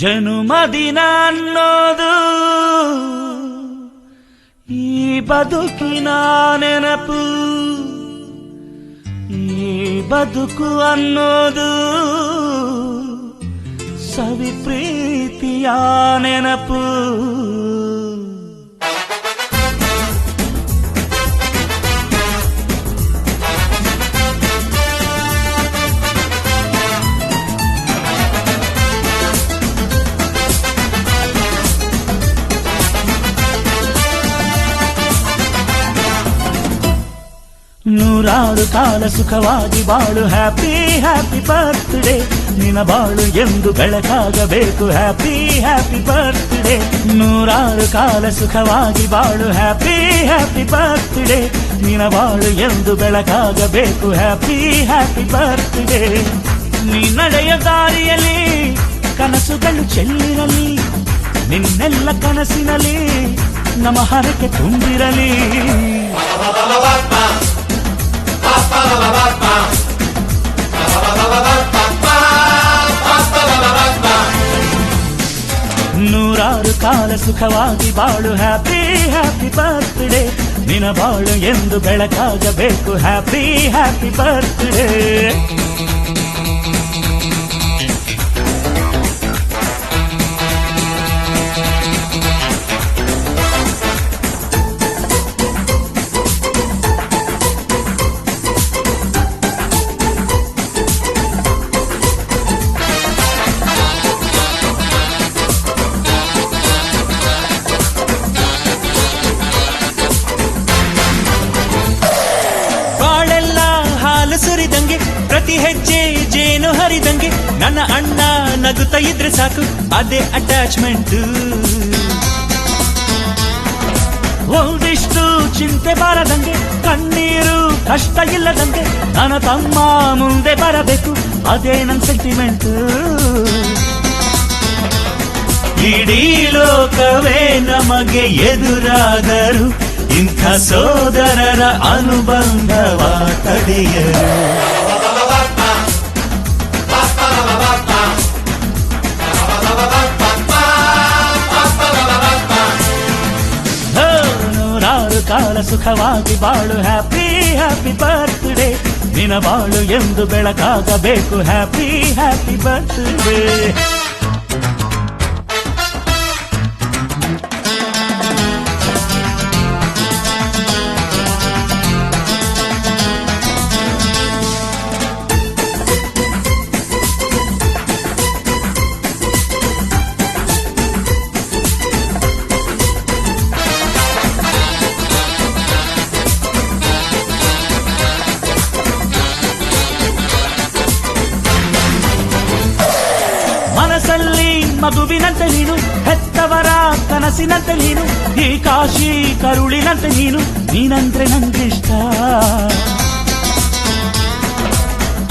ಜನುಮದಿನ ಅನ್ನೋದು ಈ ಬದುಕಿನ ನೆನಪು, ಈ ಬದುಕು ಅನ್ನೋದು ಸವಿ ಪ್ರೀತಿಯ ನೆನಪು. ನೂರಾರು ಕಾಲ ಸುಖವಾಗಿ ಬಾಳು, ಹ್ಯಾಪಿ ಹ್ಯಾಪಿ ಬರ್ತ್ಡೇ. ನಿನ ಬಾಳು ಎಂದು ಬೆಳಕಾಗಬೇಕು, ಹ್ಯಾಪಿ ಹ್ಯಾಪಿ ಬರ್ತ್ಡೇ. ನೂರಾರು ಕಾಲ ಸುಖವಾಗಿ ಬಾಳು, ಹ್ಯಾಪಿ ಹ್ಯಾಪಿ ಬರ್ತ್ಡೇ. ನಿನ ಬಾಳು ಎಂದು ಬೆಳಕಾಗಬೇಕು, ಹ್ಯಾಪಿ ಹ್ಯಾಪಿ ಬರ್ತ್ಡೇ. ನೀ ನಡೆಯ ದಾರಿಯಲ್ಲಿ ಕನಸುಗಳು ಚೆಲ್ಲಿರಲಿ, ನಿನ್ನೆಲ್ಲ ಕನಸಿನಲ್ಲಿ ನಮ್ಮ ಹರಕೆ ತುಂಬಿರಲಿ. ನೂರಾರು ಕಾಲ ಸುಖವಾಗಿ ಬಾಳು, ಹ್ಯಾಪಿ ಹ್ಯಾಪಿ ಬರ್ತ್ಡೇ. ನಿನ ಬಾಳು ಎಂದು ಬೆಳಕಾಗಬೇಕು, ಹ್ಯಾಪಿ ಹ್ಯಾಪಿ ಬರ್ತ್ಡೇ. ಸುರಿದಂಗೆ ಪ್ರತಿ ಹೆಜ್ಜೆ ಜೇನು ಹರಿದಂಗೆ, ನನ್ನ ಅಣ್ಣ ನಗುತ್ತಾ ಇದ್ರೆ ಸಾಕು, ಅದೇ ಅಟ್ಯಾಚ್ಮೆಂಟ್. ಒಂದಿಷ್ಟು ಚಿಂತೆ ಬಾರದಂಗೆ, ಕಣ್ಣೀರು ಕಷ್ಟ ಇಲ್ಲದಂಗೆ, ನನ್ನ ತಮ್ಮ ಮುಂದೆ ಬರಬೇಕು, ಅದೇ ನನ್ನ ಸೆಂಟಿಮೆಂಟ್. ಇಡೀ ಲೋಕವೇ ನಮಗೆ ಎದುರಾದರು, ಇಂಥ ಸೋದರರ ಅನುಬಂಧವ ತಡೆಯರು. ನೂರಾರು ಕಾಲ ಸುಖವಾಗಿ ಬಾಳು, ಹ್ಯಾಪಿ ಹ್ಯಾಪಿ ಬರ್ತ್ಡೇ. ನಿನ ಬಾಳು ಎಂದು ಬೆಳಕಾಗಬೇಕು, ಹ್ಯಾಪಿ ಹ್ಯಾಪಿ ಬರ್ತ್ಡೇ. ಮನಸ್ಸಲ್ಲಿ ಮಗುವಿನಂತೆ ನೀನು, ಹೆತ್ತವರ ಕನಸಿನಂತೆ ನೀನು, ಈ ಕಾಶಿ ಕರುಳಿನಂತೆ ನೀನು, ನೀನಂದ್ರೆ ನಂಗಿಷ್ಟ.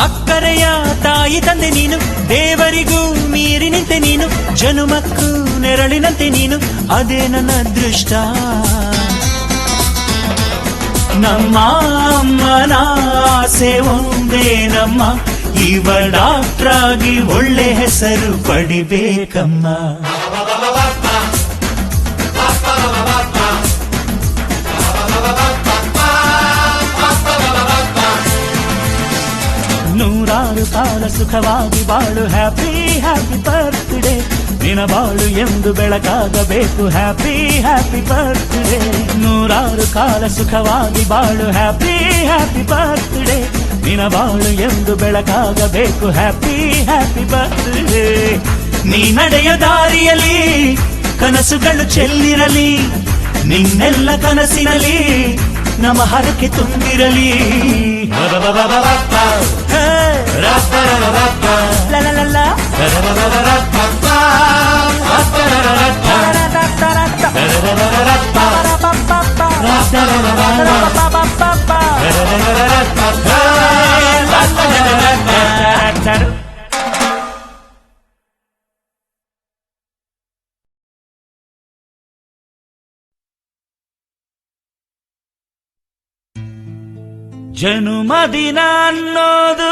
ಅಕ್ಕರೆಯ ತಾಯಿ ತಂದೆ ನೀನು, ದೇವರಿಗೂ ಮೀರಿ ನಿಂತೆ ನೀನು, ಜನುಮಕ್ಕೂ ನೆರಳಿನಂತೆ ನೀನು, ಅದೇ ನನ್ನ ಅದೃಷ್ಟ. ನಮ್ಮ ಅಮ್ಮನ ಆಸೆ ಒಂದೇ ನಮ್ಮ, ಇವ ಡಾಕ್ಟ್ರಾಗಿ ಒಳ್ಳೆ ಹೆಸರು ಪಡಿಬೇಕಮ್ಮ. ನೂರಾರು ಕಾಲ ಸುಖವಾಗಿ ಬಾಳು, ಹ್ಯಾಪಿ ಹ್ಯಾಪಿ ಬರ್ತ್ಡೇ. ನಿನ ಬಾಳು ಎಂದು ಬೆಳಕಾಗಬೇಕು, ಹ್ಯಾಪಿ ಹ್ಯಾಪಿ ಬರ್ತ್ಡೇ. ನೂರಾರು ಕಾಲ ಸುಖವಾಗಿ ಬಾಳು, ಹ್ಯಾಪಿ ಹ್ಯಾಪಿ ಬರ್ತ್ಡೇ. ನಿನ ಬಾಳು ಎಂದು ಬೆಳಕಾಗಬೇಕು, ಹ್ಯಾಪಿ ಹ್ಯಾಪಿ ಬರ್ತ್ಡೇ. ನೀ ನಡೆಯ ದಾರಿಯಲ್ಲಿ ಕನಸುಗಳು ಚೆಲ್ಲಿರಲಿ, ನಿನ್ನೆಲ್ಲ ಕನಸಿನಲ್ಲಿ ನಮ್ಮ ಹರಕೆ ತುಂಬಿರಲಿ. ಜನುಮದಿನ ಅನ್ನೋದು